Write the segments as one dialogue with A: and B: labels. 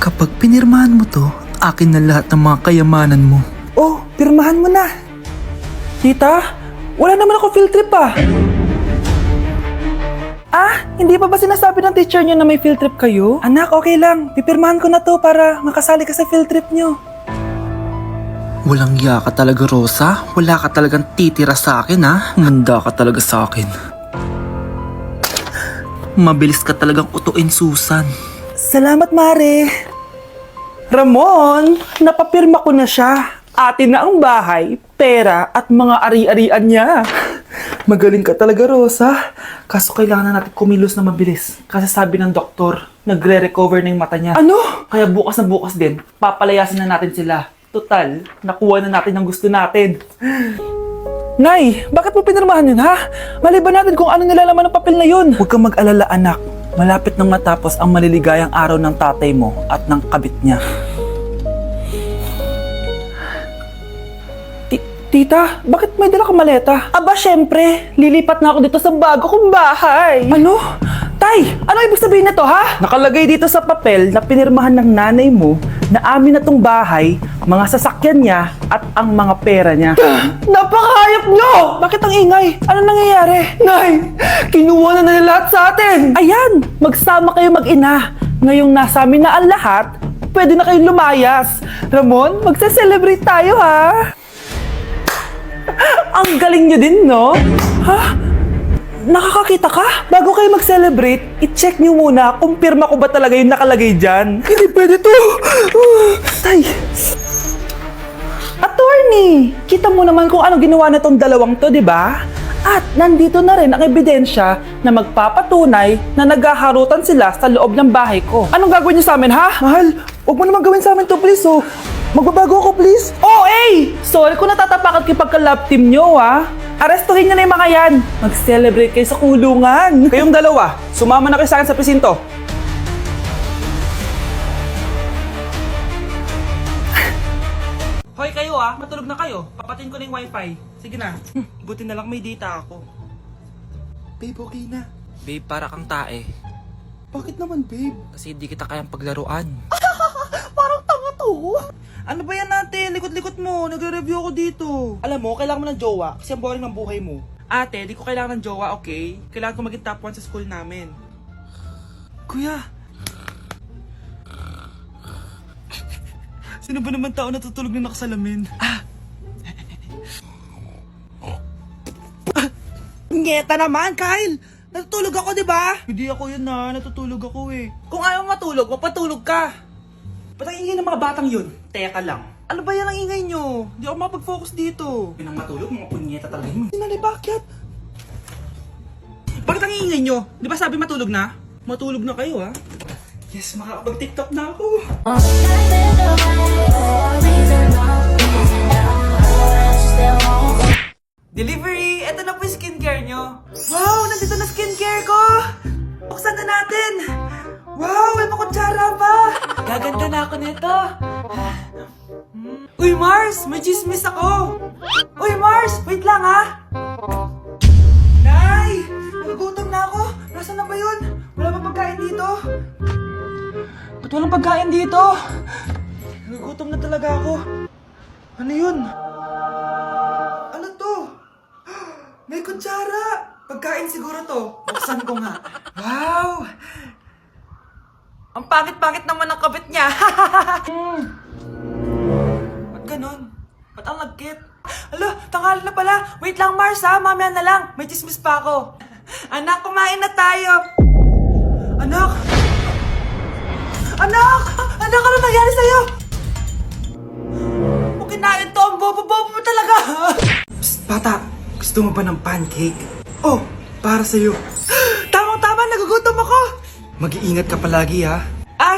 A: Kapag pinirmahan mo to, akin na lahat ng mga kayamanan mo.
B: Oh, pirmahan mo na. Tita, wala naman ako field trip ah. Hindi pa ba sinasabi ng teacher niyo na may field trip kayo? Anak, okay lang. Pipirmahan ko na to para makasali ka sa field trip niyo.
A: Walang iya ka talaga, Rosa. Wala ka talagang titira sa akin, ha? Manda ka talaga sa akin. Mabilis ka talagang utuin, Susan.
B: Salamat, Mare. Ramon, napapirma ko na siya. Atin na ang bahay, pera at mga ari-arian niya. Magaling ka talaga, Rosa. Kaso kailangan na natin kumilos na mabilis. Kasi sabi ng doktor, nagre-recover na yung mata niya. Ano? Kaya bukas na bukas din, papalayasin na natin sila. Total, nakuha na natin ang gusto natin. Nay, bakit mo pinirmahan yun, ha? Maliban natin kung ano nilalaman ng papel na yun. Huwag kang mag-alala, anak. Malapit nang matapos ang maliligayang araw ng tatay mo at ng kabit niya. Tita, bakit may dala kang maleta? Aba, syempre. Lilipat na ako dito sa bago kong bahay. Ano? Tay, ano ibig sabihin na to, ha? Nakalagay dito sa papel na pinirmahan ng nanay mo na amin na tong bahay, mga sasakyan niya at ang mga pera niya. Napakahayop nyo! Bakit ang ingay? Ano nangyayari? Nay, kinuha na nila lahat sa atin! Ayan, magsama kayo mag-ina. Ngayong nasa amin na ang lahat, pwede na kayong lumayas. Ramon, magse-celebrate tayo, ha? Ang galing nyo din, no? Ha? Nakakakita ka? Bago kayo mag-celebrate, i-check nyo muna kung pirma ko ba talaga yung nakalagay dyan. Hindi pwede to! Tay! Attorney! Kita mo naman kung ano ginawa na tong dalawang to, di ba? At nandito na rin ang ebidensya na magpapatunay na naghaharutan sila sa loob ng bahay ko. Anong gagawin niyo sa amin, ha? Mahal, huwag mo naman gawin sa amin to, please, oh. Magbabago ako, please. Oh, eh! Sorry kung natatapakan kayo pagka-love team nyo, ha? Arestuhin nyo na yung mga yan. Mag-celebrate kayo sa kulungan. Kayong dalawa, sumama na kayo sa akin sa presinto. Hoy kayo matulog na kayo. Papatin ko na yung wifi. Sige na. Buti na lang may data ako. Babe, okay na.
A: Babe, para kang tae.
B: Bakit naman, babe?
A: Kasi hindi kita kayang paglaruan.
B: Parang tanga to. Ano ba yan natin? Likot-likot mo. Nagre-review ako dito. Alam mo, kailangan mo ng jowa kasi ang boring ng buhay mo. Ate, di ko kailangan ng jowa, okay? Kailangan ko maging top 1 sa school namin. Kuya! Sino ba naman tao natutulog na nakasalamin? Ngeta naman, Kyle! Natutulog ako, di ba? Hindi ako yun natutulog ako eh. Kung ayaw matulog, mapatulog ka! Ba't ang ingay ng mga batang yun? Teka lang. Ano ba yan ang ingay nyo? Hindi ako makapag-focus dito. Yun ang matulog, mga punyeta talaga yun. Sinali, bakit? Bakit ang ingay nyo? Di ba sabi matulog na? Matulog na kayo, ha? Yes, makakapag-tiktok na ako. Delivery! Eto na po yung skincare nyo. Wow! Nandito na skincare ko! Buksan na natin! Wow! May makutsara pa! Gaganda na ako nito! Uy, Mars! May chismis ako! Uy, Mars! Wait lang, ha! Nay! Nagugutom na ako! Nasaan na ba yun? Wala ba pagkain dito? Ba't walang pagkain dito? Nagugutom na talaga ako. Ano yun? Ano to? May kutsara! Pagkain siguro to. Buksan ko nga. Wow! Ang pangit-pangit naman ang kabit niya. Ba't ganon? Ba't ang lagkit? Alo, tanghali na pala. Wait lang, Mars, ha? Mamaya na lang. May chismis pa ako. Anak, kumain na tayo. Anak! Anak! Anak, ano nangyari sa'yo? Kung kinain to, ang bobo-bobo mo talaga. Psst, bata. Gusto mo ba ng pancake? Oh, para sa'yo. Tamang-tama, nagugutom ako. Mag-iingat ka palagi, ha?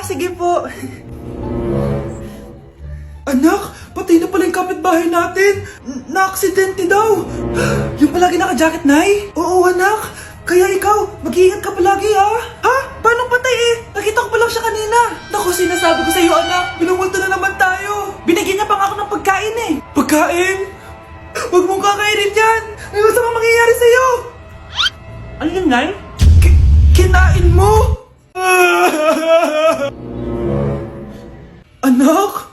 B: Sige po. Anak, patay na pala yung kapitbahay natin. Na-aksidente daw. Yung palagi naka-jacket, Nay? Oo, anak. Kaya ikaw, mag-iingat ka palagi, ha? Ha? Paano patay eh? Nakita ko pa lang siya kanina. Naku, sinasabi ko sa'yo, anak. Binumulto na naman tayo. Binigyan niya pa nga ako ng pagkain eh. Pagkain? Huwag mong kakainin yan. May masamang mangyayari sa'yo. Ano yun, Nay? Kinain mo? Anak?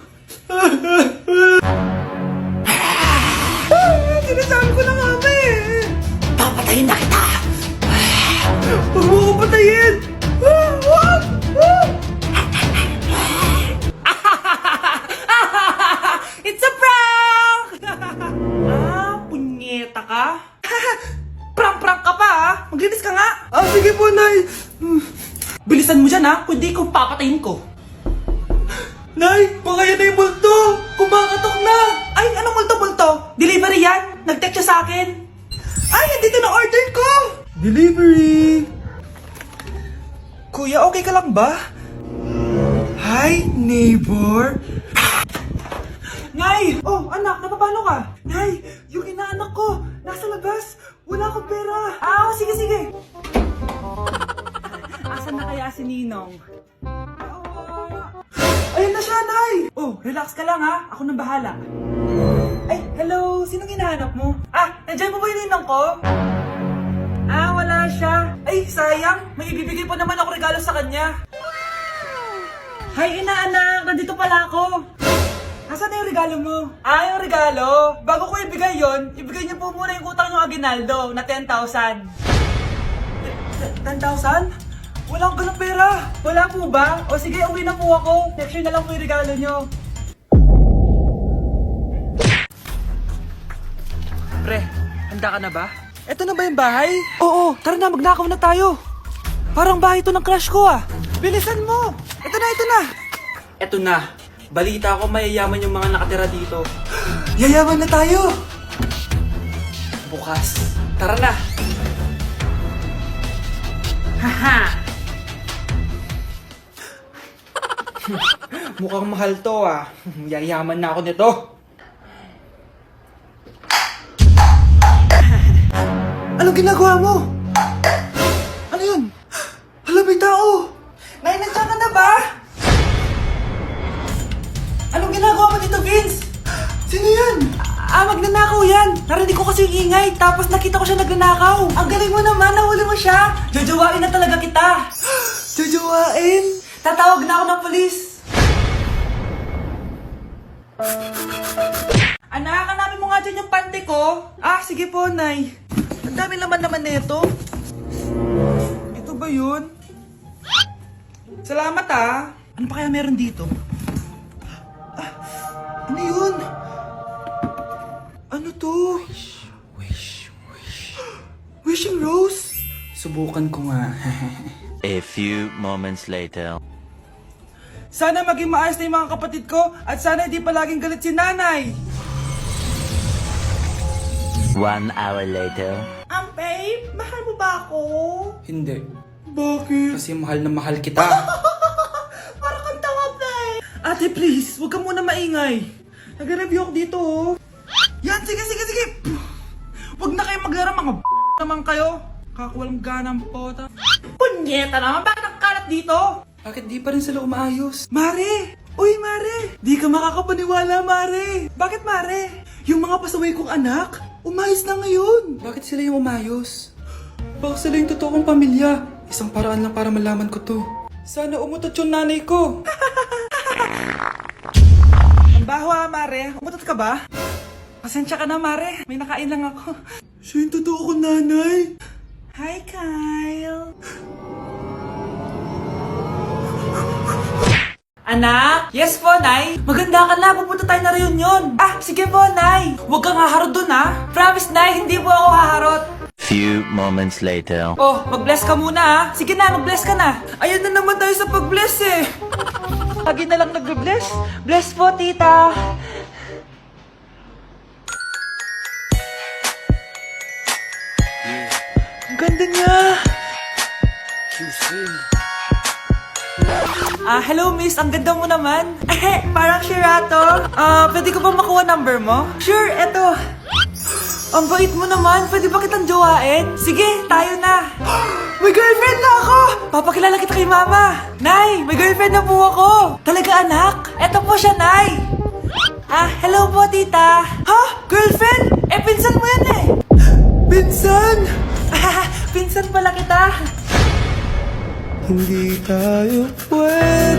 B: Sinasabi ko na nga ba eh.
C: Papatayin na kita!
B: Huwag mo ko patayin!
C: It's a prank! Punyeta ka? Prank-prank ka pa Maglinis ka nga!
B: Sige po, Nay.
C: Bilisan mo dyan kundi ko papatayin ko.
B: Nay, baka yan na yung multo. Kumakatok na.
C: Ay, anong multo-multo? Delivery yan? Nag-text siya sa akin.
B: Ay, nandito na order ko. Delivery. Kuya, okay ka lang ba? Hi, neighbor.
C: Nay! Oh, anak, napapalo ka? Nay, yung inaanak ko, nasa labas. Wala akong pera. Sige. Asan na kaya si Ninong?
B: Ayun na siya, Nay.
C: Oh, relax ka lang Ako nang bahala. Ay, hello. Sinong hinahanap mo? Nandiyan mo ba yung Ninong ko? Wala siya. Ay, sayang. May ibibigay pa naman ako regalo sa kanya. Hi, inaanak. Nandito pala ako. Asan na yung regalo mo? Yung regalo? Bago ko ibigay yon, ibigay niyo po muna yung utang niyo Aguinaldo na 10,000. 10,000? Wala akong ganong pera. Wala po ba? O sige, uwi na po ako. Next year na lang po yung regalo niyo. Pre, handa ka na ba?
B: Eto na ba yung bahay?
C: Oo, tara na, magnakaw na tayo. Parang bahay to ng crush ko
B: Bilisan mo. Ito na.
C: Eto na. Balita ko mayayaman yung mga nakatira dito.
B: Yayaman na tayo.
C: Bukas. Tara na. Haha. Mukhang mahal to Yayaman na ako nito.
B: Anong ginagawa mo? Ano yun? Hala, may tao.
C: Nay, nandiyan ka na ba? Anong ginagawa mo dito, Vince?
B: Sino yan?
C: Magnanakaw yan. Narinig ko kasi yung ingay, tapos nakita ko siya nagnanakaw. Ang galing mo naman, nahuli mo siya. Jojowain na talaga kita.
B: Jojowain?
C: Tatawag na ako ng polis. Anak, hanapin mo nga dyan yung pante ko.
B: Sige po, Nay. Ang dami naman nito.
C: Ito ba yun? Salamat
B: Ano pa kaya meron dito? Ano yun? Ano to?
C: Wish.
B: Wishing rose?
C: Subukan ko nga.
D: A few moments later.
B: Sana maging maayos na yung mga kapatid ko at sana hindi palaging galit si nanay.
D: 1 hour later.
C: Babe, mahal mo ba ako?
B: Hindi. Bakit?
C: Kasi mahal na mahal kita.
B: Parang kang tanga, babe. Ate, please, huwag ka muna maingay. Nag-review ako dito, Yan, sige. Huwag na kayo maglaro, mga naman kayo. Kakawalang ganang pota.
C: Punyeta naman, bakit nakakalat dito?
B: Bakit di pa rin sila umaayos? Mare! Uy, Mare! Di ka makakapaniwala, Mare! Bakit, Mare? Yung mga pasaway kong anak, umayos na ngayon. Bakit sila yung umayos? Baka sila yung totoong pamilya. Isang paraan lang para malaman ko to. Sana umutot yung nanay ko. Ang baho Mare. Umutot ka ba? Pasensya ka na, Mare. May nakain lang ako. Siya yung totoo kong nanay.
C: Hi, Kyle. Anak? Yes po, Nay. Maganda ka na. Pupunta tayo na reunion. Sige po, Nay. Huwag kang haharot dun, Promise, Nay. Hindi po ako haharot.
D: Few moments later.
C: Oh, mag-bless ka muna, Sige na, mag-bless ka na.
B: Ayan na naman tayo sa pag-bless
C: Lagi na lang nagbe-bless. Bless po, tita.
B: Ang ganda niya.
C: Hello miss, ang ganda mo naman. Parang Sherato. Pwede ko ba makuha number mo? Sure, eto. Ang bait mo naman, pwede ba kitang jowain? Sige, tayo na.
B: May girlfriend na ako!
C: Papakilala kita kay mama. Nay, may girlfriend na po ako. Talaga anak? Eto po siya, Nay. Hello po tita.
B: Ha?
C: Girlfriend? Pinsan mo yan
B: Pinsan!
C: Pinsan pala kita.
B: Hindi tayo pwede.